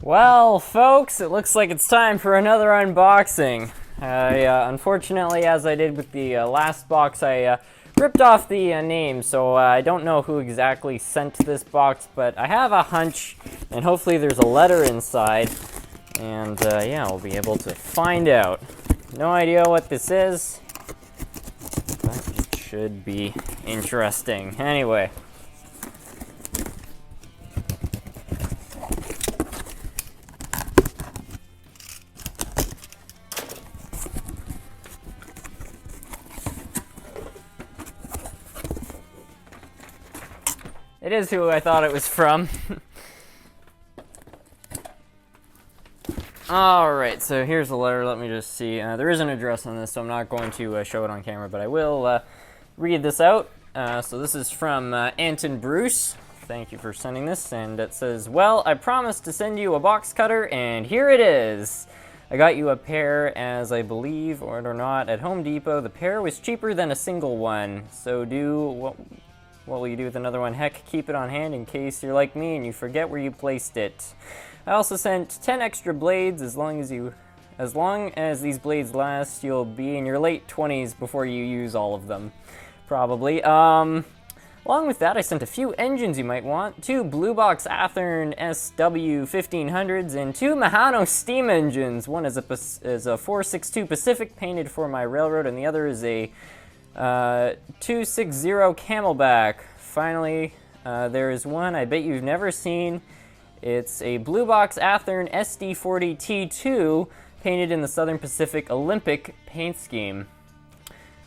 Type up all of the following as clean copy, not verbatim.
Well, folks, it looks like it's time for another unboxing. Unfortunately, as I did with the last box, I ripped off the name, so I don't know who exactly sent this box, but I have a hunch, and hopefully there's a letter inside, and yeah, we'll be able to find out. No idea what this is, but it should be interesting. Anyway. It is who I thought it was from. Alright, so here's the letter. Let me just see. There is an address on this, so I'm not going to show it on camera, but I will read this out. So this is from Anton Bruce. Thank you for sending this. And it says, well, I promised to send you a box cutter, and here it is. I got you a pair, as I believe, or not, at Home Depot. The pair was cheaper than a single one. So what will you do with another one? Heck, keep it on hand in case you're like me and you forget where you placed it. I also sent 10 extra blades. As long as these blades last, you'll be in your late 20s before you use all of them. Probably. Along with that, I sent a few engines you might want. 2 Blue Box Athearn SW1500s and 2 Mahano steam engines. One is a 462 Pacific painted for my railroad, and the other is a 260 Camelback. Finally, there is one I bet you've never seen. It's a Blue Box Athearn SD40 T2 painted in the Southern Pacific Olympic paint scheme.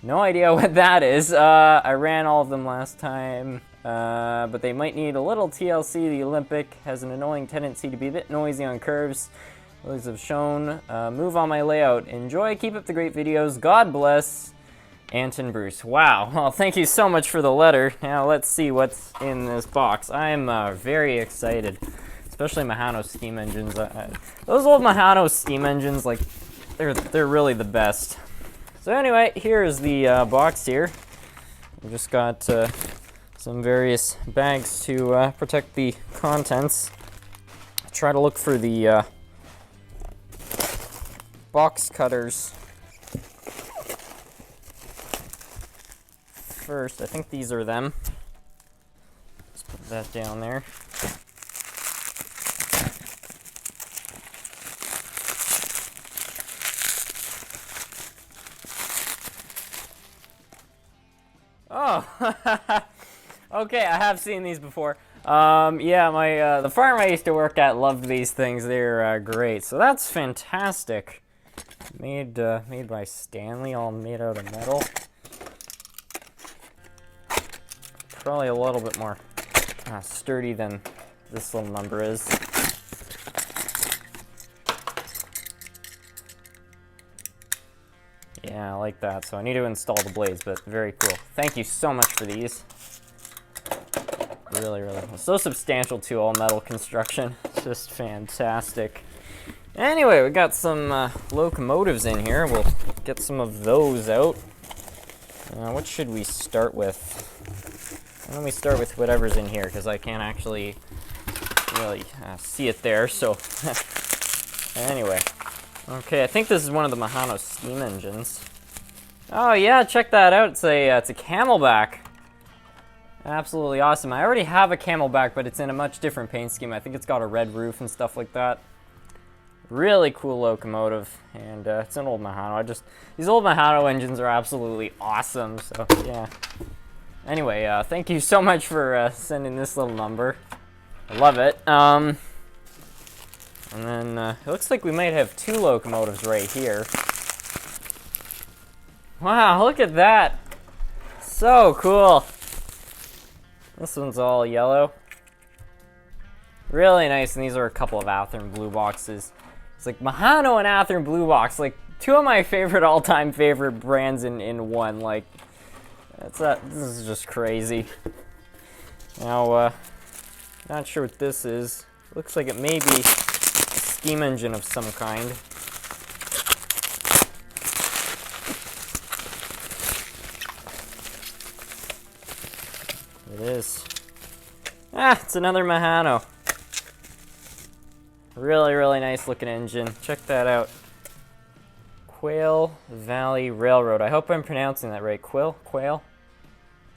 No idea what that is. I ran all of them last time, but they might need a little TLC. The Olympic has an annoying tendency to be a bit noisy on curves. Those have shown. Move on my layout. Enjoy. Keep up the great videos. God bless. Anton Bruce. Wow. Well, thank you so much for the letter. Now let's see what's in this box. I'm very excited, especially Mahano steam engines. Those old Mahano steam engines, like, they're really the best. So anyway, here's the box here. We just got some various bags to protect the contents. Try to look for the box cutters first. I think these are them. Let's put that down there. Oh, okay, I have seen these before. Yeah, the farm I used to work at loved these things. They're great. So that's fantastic. Made by Stanley, all made out of metal. Probably a little bit more sturdy than this little number is. Yeah, I like that. So I need to install the blades, but very cool. Thank you so much for these. Really, really. So substantial too, all metal construction. It's just fantastic. Anyway, we got some locomotives in here. We'll get some of those out. What should we start with? Why don't we start with whatever's in here, because I can't actually really see it there, so anyway. Okay, I think this is one of the Mahano steam engines. Oh yeah, check that out. It's a Camelback. Absolutely awesome. I already have a Camelback, but it's in a much different paint scheme. I think it's got a red roof and stuff like that. Really cool locomotive, and it's an old Mahano. These old Mahano engines are absolutely awesome, so yeah. Anyway, thank you so much for sending this little number. I love it. And then it looks like we might have 2 locomotives right here. Wow, look at that. So cool. This one's all yellow. Really nice, and these are a couple of Athearn blue boxes. It's like Mahano and Athearn blue box, like 2 of my favorite all-time favorite brands in one. Like, this is just crazy. Now, not sure what this is. Looks like it may be a steam engine of some kind. It is. Ah, it's another Mahano. Really, really nice looking engine. Check that out. Quail Valley Railroad. I hope I'm pronouncing that right. Quail?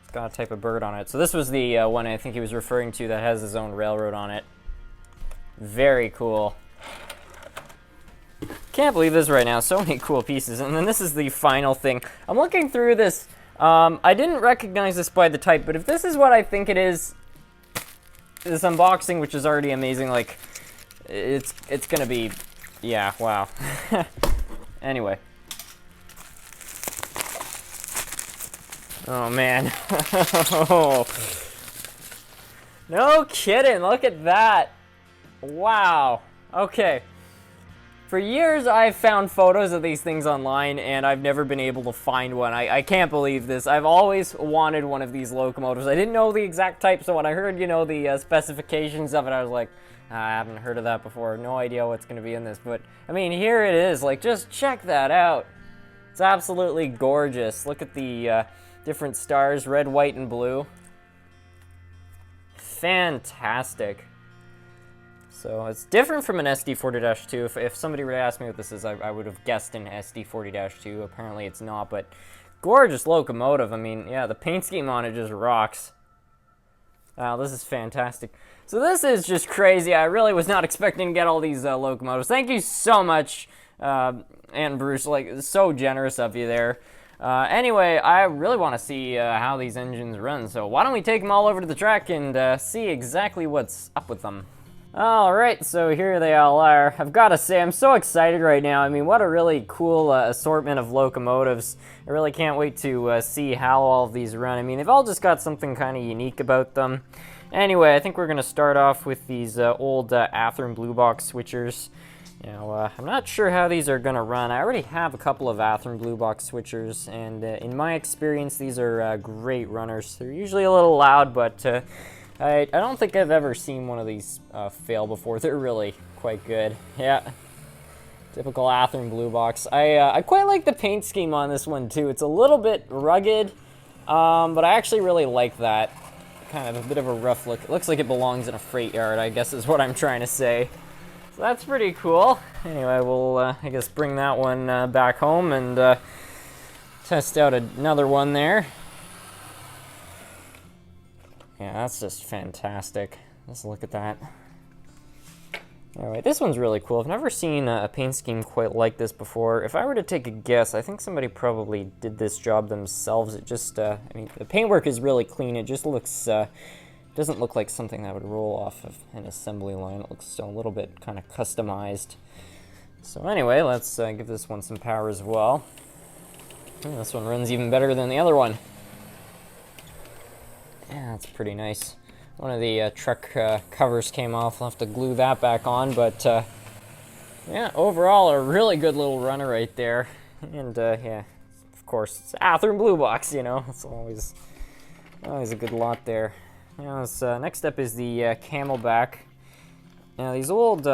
It's got a type of bird on it. So this was the one I think he was referring to that has his own railroad on it. Very cool. Can't believe this right now. So many cool pieces. And then this is the final thing. I'm looking through this. I didn't recognize this by the type, but if this is what I think it is, this unboxing, which is already amazing, like, it's gonna be, yeah, wow. Anyway. Oh, man. No kidding. Look at that. Wow. Okay. For years, I've found photos of these things online, and I've never been able to find one. I can't believe this. I've always wanted one of these locomotives. I didn't know the exact type, so when I heard, you know, the specifications of it, I was like, I haven't heard of that before. No idea what's going to be in this. But, I mean, here it is. Like, just check that out. It's absolutely gorgeous. Look at the different stars, red, white, and blue. Fantastic. So it's different from an SD40-2. If somebody were to ask me what this is, I would have guessed an SD40-2. Apparently it's not, but gorgeous locomotive. I mean, yeah, the paint scheme on it just rocks. Wow, this is fantastic. So this is just crazy. I really was not expecting to get all these locomotives. Thank you so much, Anton Bruce. Like, so generous of you there. Anyway, I really want to see how these engines run. So why don't we take them all over to the track and see exactly what's up with them. Alright, so here they all are. I've got to say, I'm so excited right now. I mean, what a really cool assortment of locomotives. I really can't wait to see how all of these run. I mean, they've all just got something kind of unique about them. Anyway, I think we're going to start off with these old Athearn blue box switchers. You know, I'm not sure how these are going to run. I already have a couple of Athearn blue box switchers, and in my experience, these are great runners. They're usually a little loud, but I don't think I've ever seen one of these fail before. They're really quite good. Yeah, typical Athearn blue box. I quite like the paint scheme on this one too. It's a little bit rugged, but I actually really like that. Kind of a bit of a rough look. It looks like it belongs in a freight yard, I guess is what I'm trying to say. So that's pretty cool. Anyway, we'll, I guess, bring that one back home and test out another one there. Yeah, that's just fantastic. Let's look at that. Anyway, this one's really cool. I've never seen a paint scheme quite like this before. If I were to take a guess, I think somebody probably did this job themselves. It just, I mean, the paintwork is really clean. It just looks, doesn't look like something that would roll off of an assembly line. It looks a little bit kind of customized. So anyway, let's give this one some power as well. This one runs even better than the other one. Yeah, that's pretty nice. One of the truck covers came off. I'll have to glue that back on, but yeah, overall a really good little runner right there. And yeah, of course, it's Athearn blue box, you know. It's always a good lot there. You know, next up is the Camelback. Now, these old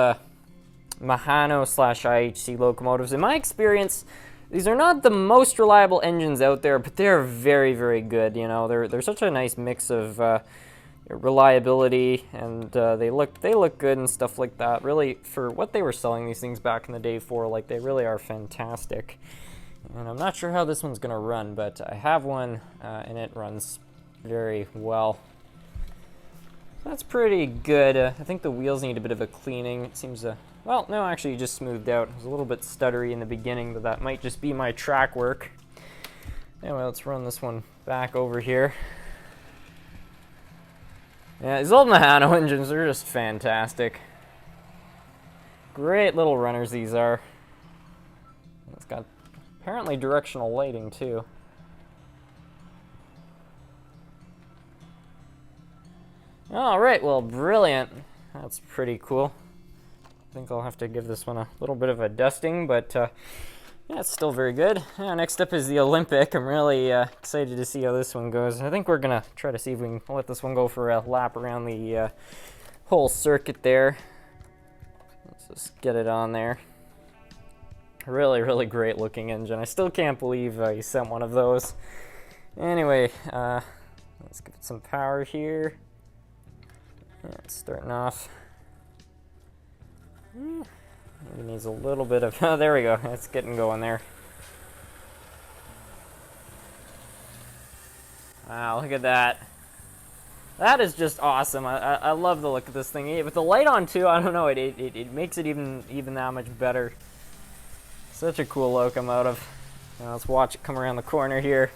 Mahano/IHC locomotives, in my experience, these are not the most reliable engines out there, but they're very, very good. You know, they're such a nice mix of reliability, and they look good and stuff like that. Really, for what they were selling these things back in the day for, like, they really are fantastic. And I'm not sure how this one's gonna run, but I have one, and it runs very well. That's pretty good. I think the wheels need a bit of a cleaning. It seems well, no, actually, it just smoothed out. It was a little bit stuttery in the beginning, but that might just be my track work. Anyway, let's run this one back over here. Yeah, these old Mahano engines are just fantastic. Great little runners these are. It's got apparently directional lighting too. All right, well, brilliant. That's pretty cool. I think I'll have to give this one a little bit of a dusting, but yeah, it's still very good. Next up is the Olympic. I'm really excited to see how this one goes. I think we're gonna try to see if we can let this one go for a lap around the whole circuit there. Let's just get it on there. Really, really great looking engine. I still can't believe he sent one of those. Anyway, let's give it some power here. Yeah, it's starting off. Maybe needs a little bit of, oh, there we go. It's getting going there. Wow, look at that. That is just awesome. I love the look of this thing. With the light on too, I don't know, it makes it even that much better. Such a cool locomotive. Now let's watch it come around the corner here.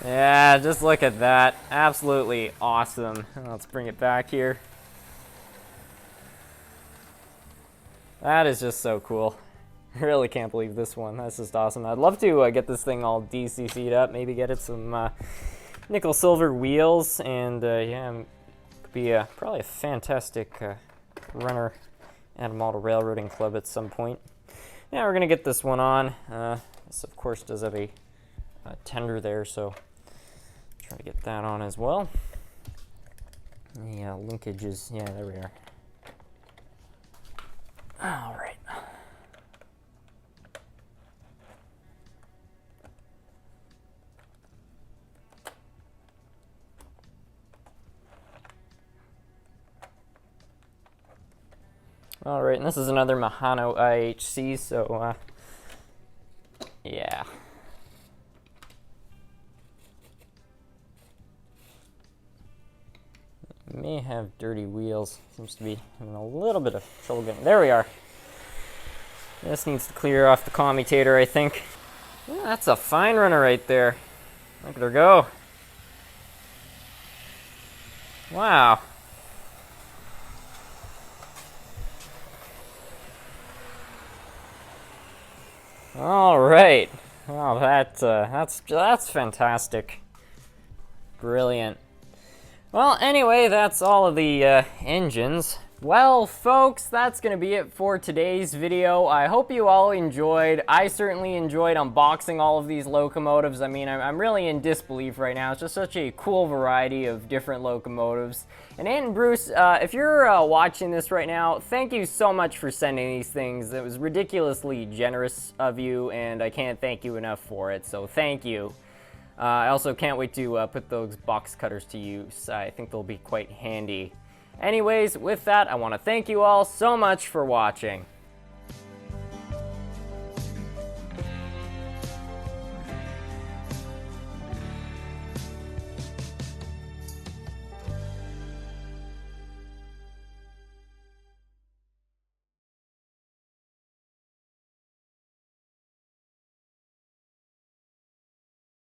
Yeah, just look at that. Absolutely awesome. Let's bring it back here. That is just so cool. I really can't believe this one. That's just awesome. I'd love to get this thing all DCC'd up, maybe get it some nickel silver wheels, and yeah, could be probably a fantastic runner at a model railroading club at some point. Yeah, we're gonna get this one on. This of course does have a tender there, so try to get that on as well. The linkage is, yeah, there we are. All right. All right, and this is another Mahano IHC, so yeah. May have dirty wheels. Seems to be having a little bit of trouble getting. There we are. This needs to clear off the commutator, I think. Yeah, that's a fine runner right there. Look at her go. Wow. All right. Wow, that's fantastic. Brilliant. Well, anyway, that's all of the engines. Well, folks, that's going to be it for today's video. I hope you all enjoyed. I certainly enjoyed unboxing all of these locomotives. I mean, I'm really in disbelief right now. It's just such a cool variety of different locomotives. And Anton Bruce, if you're watching this right now, thank you so much for sending these things. It was ridiculously generous of you, and I can't thank you enough for it, so thank you. I also can't wait to put those box cutters to use. I think they'll be quite handy. Anyways, with that, I want to thank you all so much for watching.